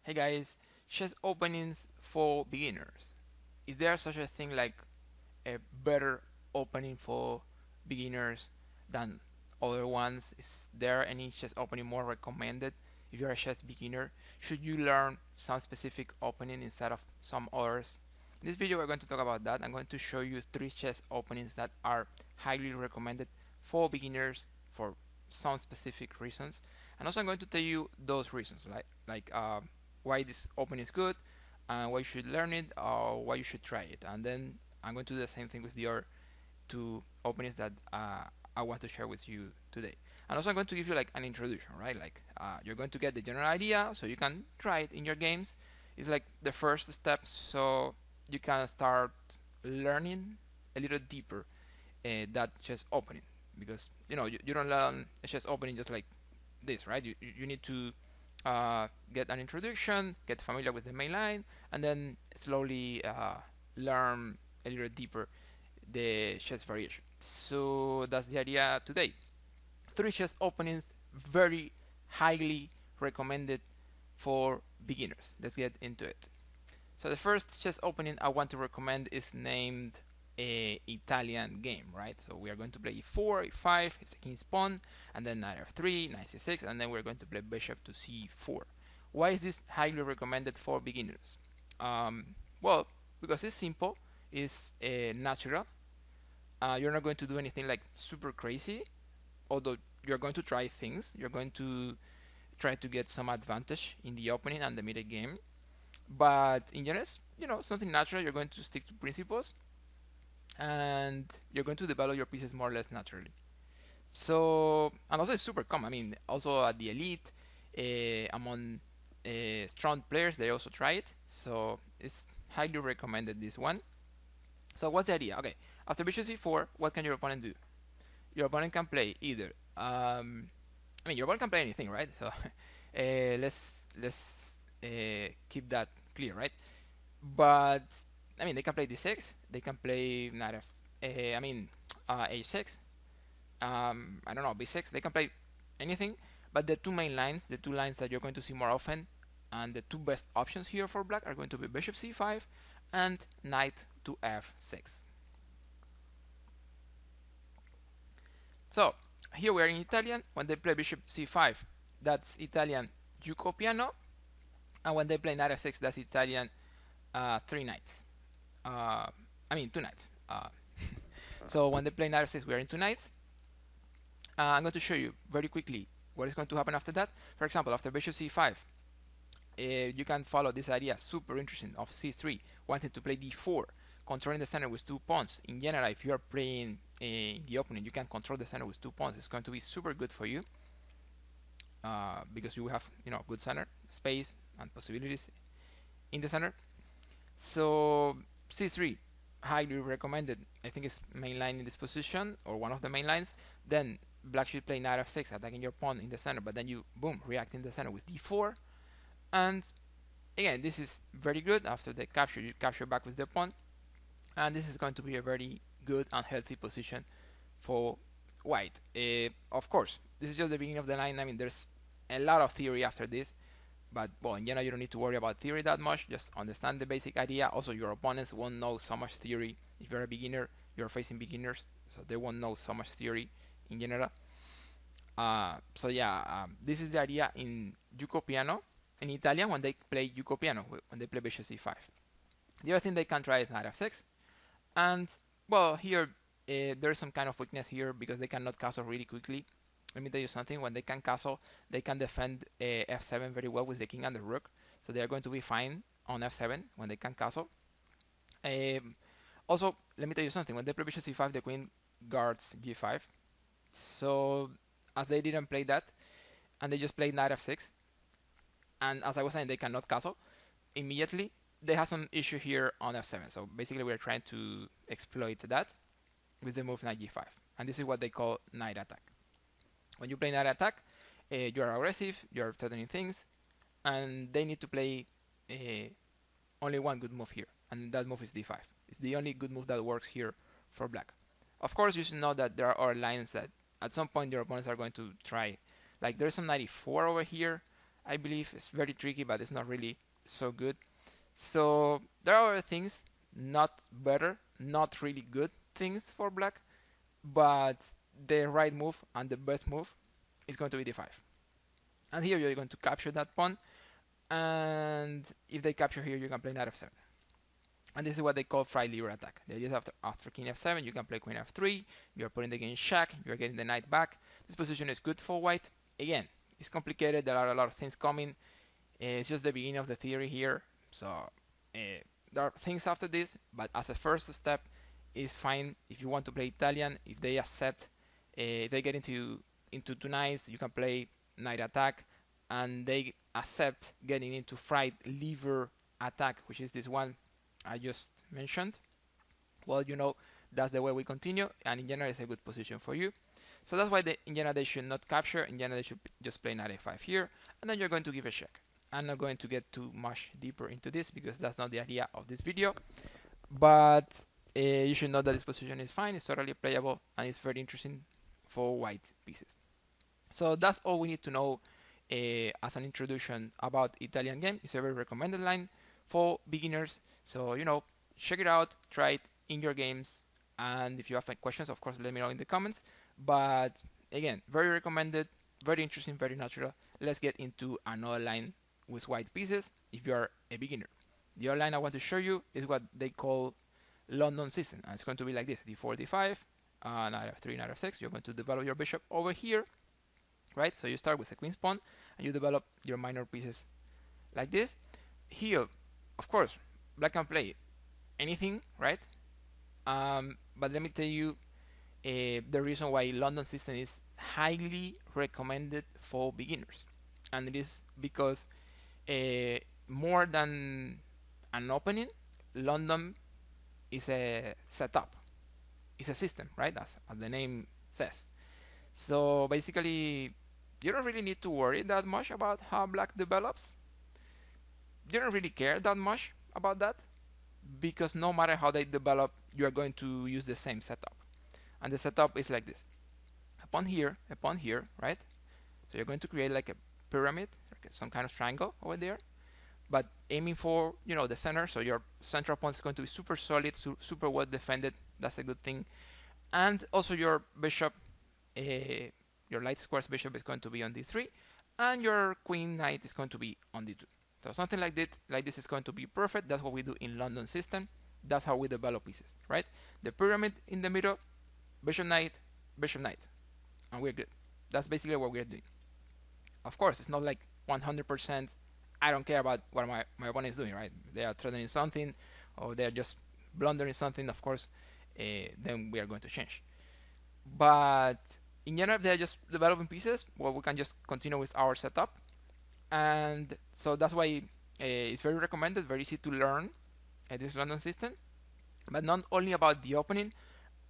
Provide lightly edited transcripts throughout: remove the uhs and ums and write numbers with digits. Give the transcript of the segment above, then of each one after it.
Hey guys, chess openings for beginners. Is there such a thing like a better opening for beginners than other ones? Is there any chess opening more recommended if you're a chess beginner? Should you learn some specific opening instead of some others? In this video we're going to talk about that. I'm going to show you 3 chess openings that are highly recommended for beginners for some specific reasons. And also I'm going to tell you those reasons, like why this opening is good, and why you should learn it or why you should try it. And then I'm going to do the same thing with the other 2 openings that I want to share with you today. And also I'm going to give you like an introduction, right? Like you're going to get the general idea so you can try it in your games. It's like the first step so you can start learning a little deeper that chess opening, because you don't learn a chess opening just like this, right? You need to get an introduction, get familiar with the main line, and then slowly learn a little deeper the chess variation. So that's the idea today. 3 chess openings, very highly recommended for beginners. Let's get into it. So the first chess opening I want to recommend is named a Italian game, right? So we are going to play e4, e5, it's a king's pawn, and then knight f3, knight c6, and then we're going to play bishop to c4. Why is this highly recommended for beginners? Well, because it's simple, it's natural. You're not going to do anything like super crazy, although you're going to try things. You're going to try to get some advantage in the opening and the middle game. But in general, something natural. You're going to stick to principles, and you're going to develop your pieces more or less naturally. So, and also it's super common. I mean, also at the elite, among strong players, they also try it. So it's highly recommended, this one. So what's the idea? Okay, after bishop c4, what can your opponent do? Your opponent can play either. I mean, your opponent can play anything, right? So let's keep that clear, right? But I mean, they can play d6. They can play knight f. I mean, a6. I don't know, b6. They can play anything. But the 2 main lines, the 2 lines that you're going to see more often, and the 2 best options here for black are going to be bishop c5 and knight to f6. So here we are in Italian. When they play bishop c5, that's Italian Juco piano, and when they play knight f6, that's Italian 3 knights. I mean 2 knights. So when they play knight f6, we are in 2 knights. I'm going to show you very quickly what is going to happen after that. For example, after bishop c5, you can follow this idea, super interesting, of c3, wanting to play d4, controlling the center with 2 pawns. In general, if you are playing the opening, you can control the center with 2 pawns. It's going to be super good for you because you have good center space and possibilities in the center. So c3, highly recommended. I think it's main line in this position, or one of the main lines. Then black should play knight f6, attacking your pawn in the center, but then you boom, react in the center with d4. And again, this is very good. After the capture, you capture back with the pawn, and this is going to be a very good and healthy position for white. Of course, this is just the beginning of the line. I mean, there's a lot of theory after this, but well, in general, you don't need to worry about theory that much. Just understand the basic idea. Also, your opponents won't know so much theory. If you're a beginner, you're facing beginners, so they won't know so much theory in general. So yeah, this is the idea in Juco piano. In Italian, when they play Juco piano, when they play bishop c5. The other thing they can try is knight f6. And well, here there's some kind of weakness here because they cannot castle really quickly. Let me tell you something. When they can castle, they can defend f7 very well with the king and the rook. So they are going to be fine on f7 when they can castle. Also, let me tell you something. When they play bishop c5, the queen guards g5. So as they didn't play that, and they just played knight f6, and as I was saying, they cannot castle immediately, they have some issue here on f7. So basically we're trying to exploit that with the move knight g5, and this is what they call knight attack. When you play knight attack, you're aggressive, you're threatening things, and they need to play only one good move here, and that move is d5. It's the only good move that works here for black. Of course, you should know that there are lines that at some point your opponents are going to try. Like there's some knight e4 over here. I believe it's very tricky, but it's not really so good. So there are other things, not better, not really good things for black, but the right move and the best move is going to be d5. And here you're going to capture that pawn, and if they capture here, you can play knight f7. And this is what they call fried liver attack. The idea is after king f7, you can play queen f3, you're putting the game in check, you're getting the knight back. This position is good for white. Again, it's complicated, there are a lot of things coming. It's just the beginning of the theory here, so there are things after this, but as a first step, it's fine if you want to play Italian. If they accept, if they get into two knights, you can play knight attack, and they accept getting into fried liver attack, which is this one I just mentioned. Well, you know, that's the way we continue, and in general it's a good position for you. So that's why in general they should not capture. In general they should just play knight a5 here, and then you're going to give a check. I'm not going to get too much deeper into this because that's not the idea of this video, but you should know that this position is fine, it's totally playable, and it's very interesting for white pieces. So that's all we need to know as an introduction about Italian game. It's a very recommended line for beginners, so you know, check it out, try it in your games, and if you have any questions, of course, let me know in the comments. But again, very recommended, very interesting, very natural. Let's get into another line with white pieces if you are a beginner. The other line I want to show you is what they call London system, and it's going to be like this: d4, d5, knight f3, knight f6. You're going to develop your bishop over here, right? So you start with a queen's pawn, and you develop your minor pieces like this. Here, of course, black can play anything, right? But let me tell you the reason why London system is highly recommended for beginners, and it is because more than an opening, London is a setup. It's a system, right? As the name says. So basically, you don't really need to worry that much about how black develops. You don't really care that much about that, because no matter how they develop, you are going to use the same setup. And the setup is like this: a pawn here, right? So you're going to create like a pyramid, like some kind of triangle over there, but aiming for, you know, the center. So your central pawn is going to be super solid, super well defended. That's a good thing. And also your bishop, your light squares bishop is going to be on d3, and your queen knight is going to be on d2. So something like this is going to be perfect. That's what we do in London system. That's how we develop pieces, right? The pyramid in the middle, bishop knight, and we're good. That's basically what we're doing. Of course, it's not like 100%. I don't care about what my opponent is doing, right? They are threatening something, or they are just blundering something. Of course, then we are going to change. But in general, if they are just developing pieces, well, we can just continue with our setup. And so that's why it's very recommended, very easy to learn this London system. But not only about the opening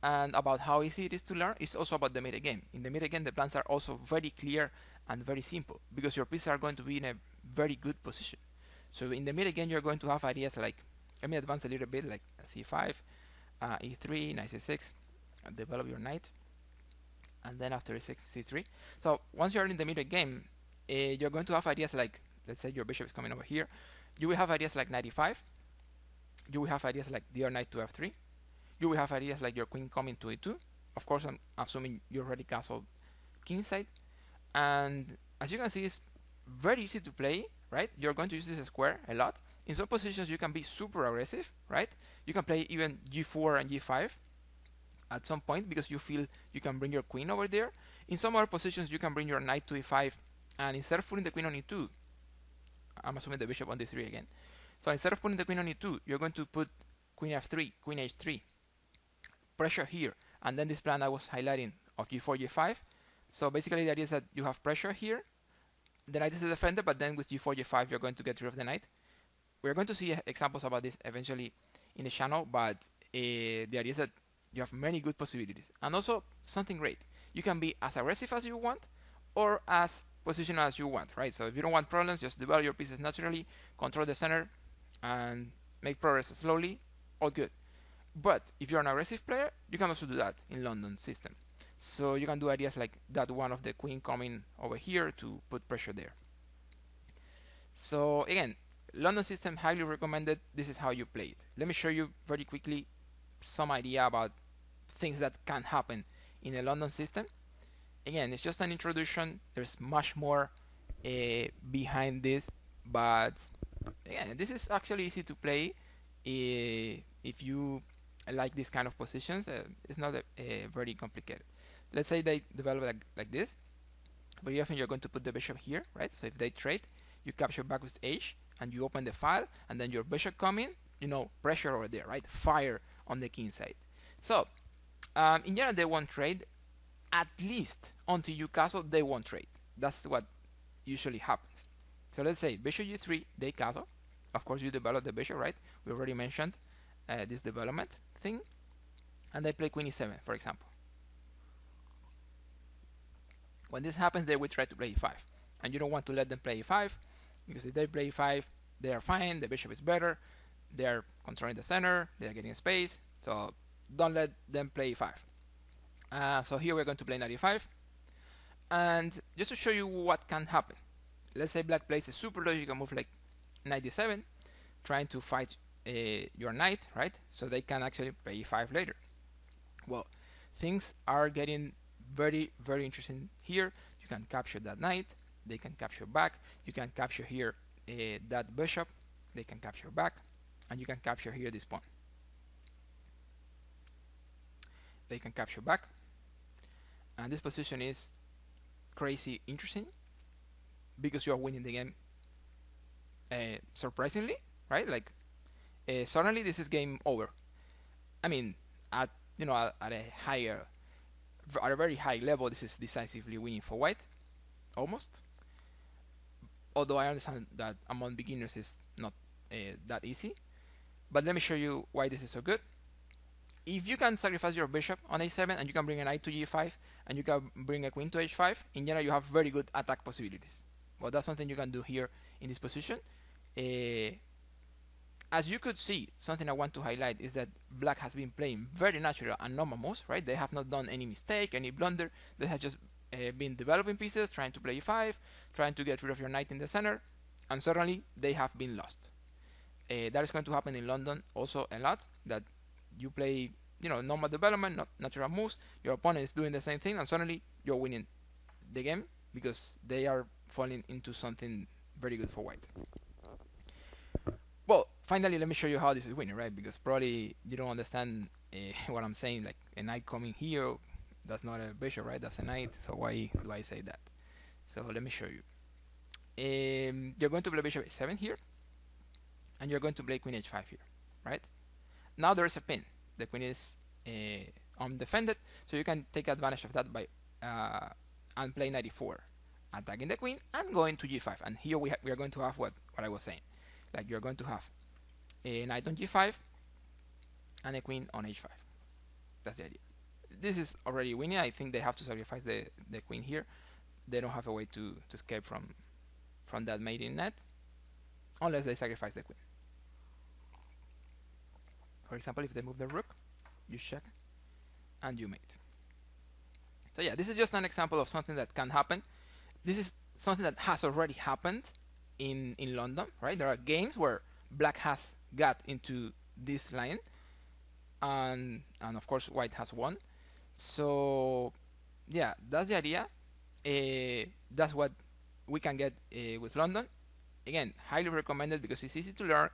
and about how easy it is to learn, it's also about the meta game. In the meta game, the plans are also very clear and very simple, because your pieces are going to be in a very good position. So in the meta game, you're going to have ideas like, let me advance a little bit, like c5, e3, knight c6, and develop your knight, and then after e6, c3. So once you're in the meta game, you're going to have ideas like, let's say your bishop is coming over here. You will have ideas like knight e5. You will have ideas like the knight to f3. You will have ideas like your queen coming to e2. Of course, I'm assuming you already castled kingside. And as you can see, it's very easy to play, right? You're going to use this square a lot. In some positions, you can be super aggressive, right? You can play even g4 and g5 at some point, because you feel you can bring your queen over there. In some other positions, you can bring your knight to e5, and instead of putting the queen on e2, I'm assuming the bishop on d3 again. So instead of putting the queen on e2, you're going to put queen f3, queen h3, pressure here, and then this plan I was highlighting of g4, g5. So basically the idea is that you have pressure here. The knight is a defender, but then with g4, g5, you're going to get rid of the knight. We're going to see examples about this eventually in the channel, but the idea is that you have many good possibilities. And also something great: you can be as aggressive as you want, or as positional as you want, right? So if you don't want problems, just develop your pieces naturally, control the center, and make progress slowly, all good. But if you're an aggressive player, you can also do that in London system. So you can do ideas like that one of the queen coming over here to put pressure there. So again, London system highly recommended. This is how you play it. Let me show you very quickly some idea about things that can happen in a London system. Again, it's just an introduction. There's much more behind this, but again, this is actually easy to play if you like this kind of positions. It's not very complicated. Let's say they develop like this. Very often you're going to put the bishop here, right? So if they trade, you capture back with h, and you open the file, and then your bishop come in, pressure over there, right? Fire on the king side. So in general, they won't trade. At least until you castle, they won't trade. That's what usually happens. So let's say bishop g3, they castle. Of course, you develop the bishop, right? We already mentioned this development thing. And they play queen e7, for example. When this happens, they will try to play e5. And you don't want to let them play e5, because if they play e5, they are fine, the bishop is better, they are controlling the center, they are getting space, so don't let them play e5. So here we're going to play knight e5. And just to show you what can happen, let's say black plays a super logical move like knight d7, trying to fight your knight, right? So they can actually play e5 later. Well, things are getting very, very interesting here. You can capture that knight, they can capture back, you can capture here that bishop, they can capture back, and you can capture here this pawn. They can capture back, and this position is crazy interesting because you are winning the game surprisingly, right? Like suddenly this is game over. I mean, at a very high level, this is decisively winning for white, almost. Although I understand that among beginners is not that easy. But let me show you why this is so good. If you can sacrifice your bishop on a7 and you can bring a knight to g5 and you can bring a queen to h5, in general you have very good attack possibilities. Well, that's something you can do here in this position. As you could see, something I want to highlight is that black has been playing very natural and normal moves, right? They have not done any mistake, any blunder. They have just been developing pieces, trying to play e5, trying to get rid of your knight in the center, and suddenly they have been lost. That is going to happen in London also a lot, that you play normal development, not natural moves, your opponent is doing the same thing, and suddenly you're winning the game because they are falling into something very good for white. Well, finally, let me show you how this is winning, right? Because probably you don't understand what I'm saying. Like a knight coming here, that's not a bishop, right? That's a knight. So why do I say that? So let me show you. You're going to play bishop a7 here, and you're going to play queen h5 here, right? Now there is a pin. The queen is undefended, so you can take advantage of that by and play knight e4, attacking the queen and going to g5. And here we are going to have what I was saying. Like you're going to have a knight on g5 and a queen on h5. That's the idea. This is already winning. I think they have to sacrifice the queen here. They don't have a way to escape from that mating net unless they sacrifice the queen. For example, if they move the rook, you check and you mate. So yeah, this is just an example of something that can happen. This is something that has already happened in London, right? There are games where black has got into this line, and of course white has won. So yeah, that's the idea. That's what we can get with London. Again, highly recommended because it's easy to learn,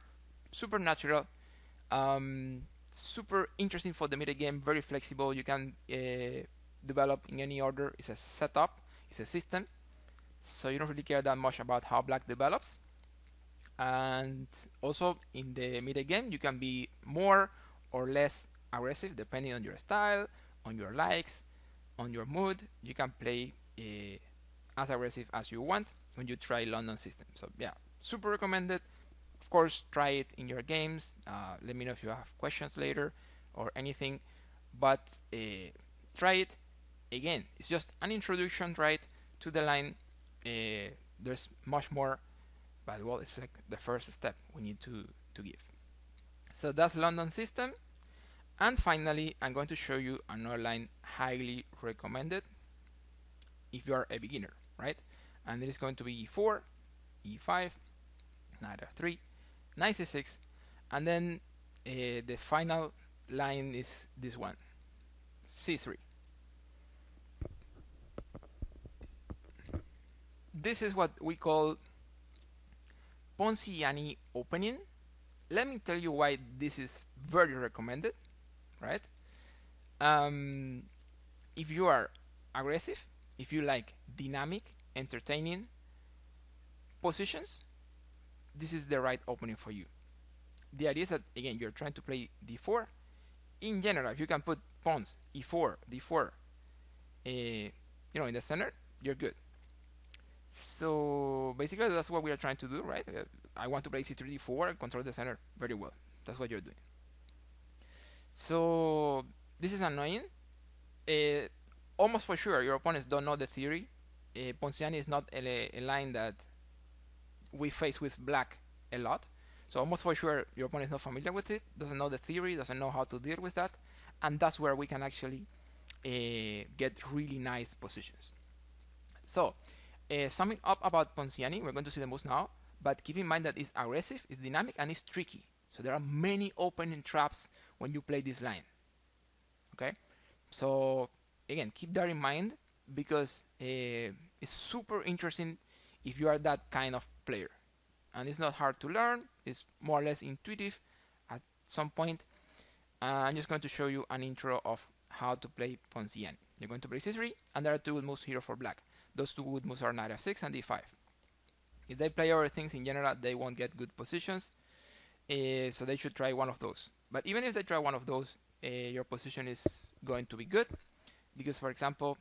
super natural, super interesting for the middle game, very flexible. You can develop in any order. It's a setup, it's a system. So you don't really care that much about how black develops. And also in the middle game, you can be more or less aggressive depending on your style, on your likes, on your mood. You can play as aggressive as you want when you try London system. So yeah, super recommended. Of course, try it in your games. Let me know if you have questions later or anything. But try it. Again, it's just an introduction, right, to the line. There's much more, but well, it's like the first step we need to give. So that's London system. And finally, I'm going to show you another line highly recommended if you are a beginner, right? And it is going to be e4, e5, knight f3, knight c6, and then the final line is this one, c3. This is what we call Ponziani opening. Let me tell you why this is very recommended, right? If you are aggressive, if you like dynamic, entertaining positions, this is the right opening for you. The idea is that, again, you're trying to play d4. In general, if you can put pawns e4, d4, in the center, you're good. So basically, that's what we are trying to do, right? I want to play c3, d4, control the center very well. That's what you're doing. So this is annoying. Almost for sure, your opponents don't know the theory. Ponziani is not a line that we face with black a lot. So almost for sure, your opponent is not familiar with it, doesn't know the theory, doesn't know how to deal with that. And that's where we can actually get really nice positions. So summing up about Ponziani, we're going to see the moves now. But keep in mind that it's aggressive, it's dynamic, and it's tricky. So there are many opening traps when you play this line. Okay? So again, keep that in mind because it's super interesting if you are that kind of player. And it's not hard to learn, it's more or less intuitive at some point. I'm just going to show you an intro of how to play Ponziani. You're going to play c3, and there are two good moves here for black. Those two good moves are knight f6 and d5. If they play other things in general, they won't get good positions, so they should try one of those. But even if they try one of those, your position is going to be good, because for example,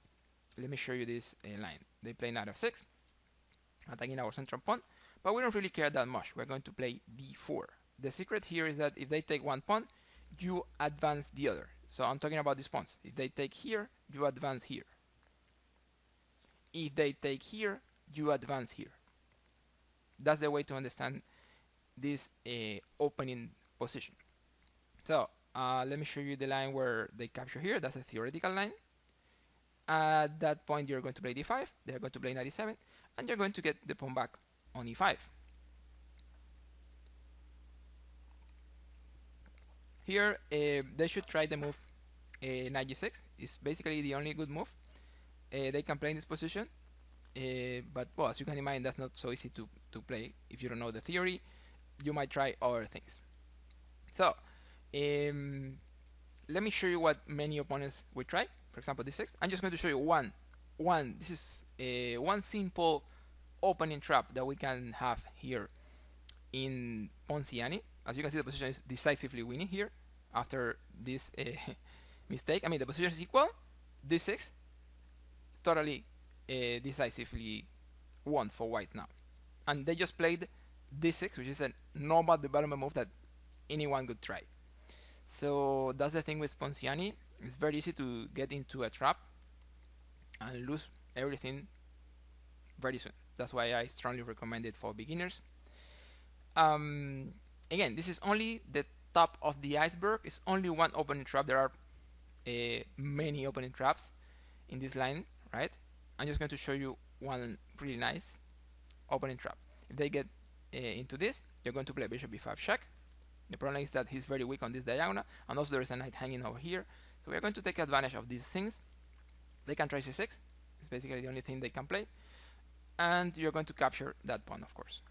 let me show you this line. They play knight f6, attacking our central pawn, but we don't really care that much. We're going to play d4. The secret here is that if they take one pawn, you advance the other. So I'm talking about these pawns. If they take here, you advance here. If they take here, you advance here. That's the way to understand this opening position. So let me show you the line where they capture here. That's a theoretical line. At that point, you're going to play d5. They're going to play knight e7, and you're going to get the pawn back on e5. Here, they should try the move knight g6. It's basically the only good move they can play in this position. But well, as you can imagine, that's not so easy to play. If you don't know the theory, you might try other things. So let me show you what many opponents will try. For example, d6. I'm just going to show you one. This is one simple opening trap that we can have here in Ponziani. As you can see, the position is decisively winning here after this mistake. I mean, the position is equal. d6 totally decisively won for white now. And they just played d6, which is a normal development move that anyone could try. So that's the thing with Ponziani. It's very easy to get into a trap and lose everything very soon. That's why I strongly recommend it for beginners. Again, this is only the top of the iceberg. It's only one opening trap. There are many opening traps in this line, right? I'm just going to show you one really nice opening trap. If they get into this, you're going to play bishop b5 check. The problem is that he's very weak on this diagonal, and also there is a knight hanging over here. So we're going to take advantage of these things. They can try c6. It's basically the only thing they can play. And you're going to capture that pawn, of course.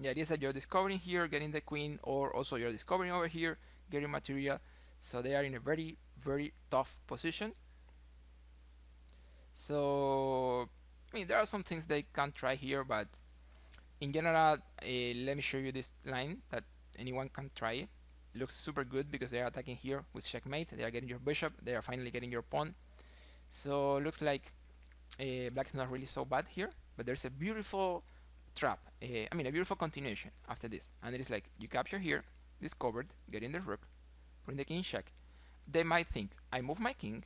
The idea is that you're discovering here, getting the queen, or also you're discovering over here, getting material. So they are in a very, very tough position. So, I mean, there are some things they can try here, but in general, let me show you this line that anyone can try. It looks super good because they are attacking here with checkmate. They are getting your bishop. They are finally getting your pawn. So it looks like black is not really so bad here, but there's a beautiful trap. I mean, a beautiful continuation after this. And it is like you capture here, discovered, getting the rook, putting the king in check. They might think, I move my king,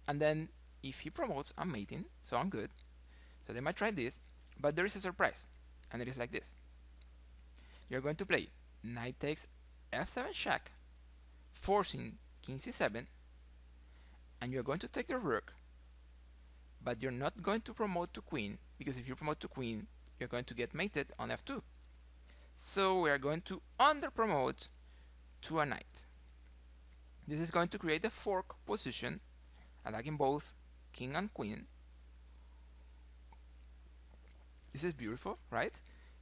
and then if he promotes, I'm mating, so I'm good. So they might try this, but there is a surprise, and it is like this. You're going to play knight takes f7 check, forcing king c7, and you're going to take the rook, but you're not going to promote to queen, because if you promote to queen, you're going to get mated on f2. So we are going to under promote to a knight. This is going to create a fork position, attacking both king and queen. This is beautiful, right?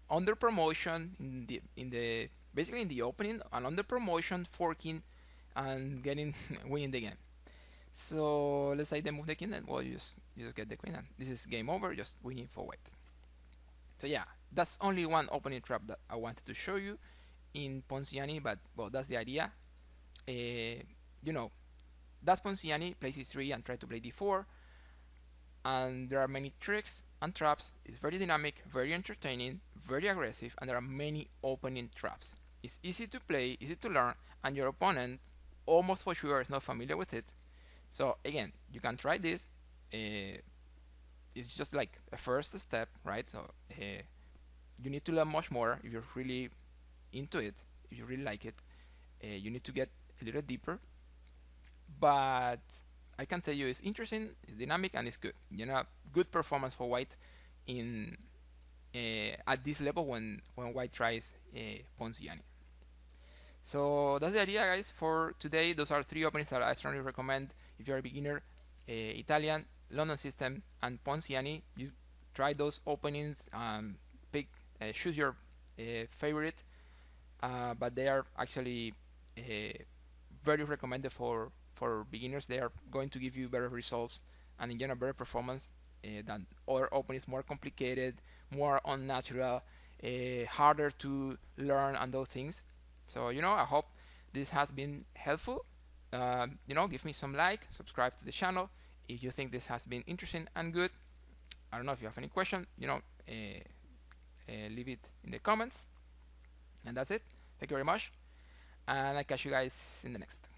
Under promotion in the basically in the opening, and under promotion forking and getting winning the game. So let's say they move the king, and well, you just get the queen, and this is game over. Just winning for white. So yeah, that's only one opening trap that I wanted to show you in Ponziani, but well, that's the idea. You know, that's Ponziani, play c3 and try to play d4, and there are many tricks and traps. It's very dynamic, very entertaining, very aggressive, and there are many opening traps. It's easy to play, easy to learn, and your opponent almost for sure is not familiar with it. So again, you can try this. It's just like a first step, right? So you need to learn much more if you're really into it, if you really like it. You need to get a little deeper, but I can tell you it's interesting, it's dynamic, and it's good. You know, good performance for white in at this level when white tries Ponziani. So that's the idea, guys, for today. Those are three openings that I strongly recommend if you're a beginner. Italian, London system, and Ponziani. You try those openings, pick, choose your favorite, but they are actually very recommended for beginners. They are going to give you better results and in general better performance than other openings, more complicated, more unnatural, harder to learn and those things. So I hope this has been helpful. Give me some like, subscribe to the channel if you think this has been interesting and good. I don't know if you have any question, leave it in the comments. And that's it. Thank you very much, and I catch you guys in the next.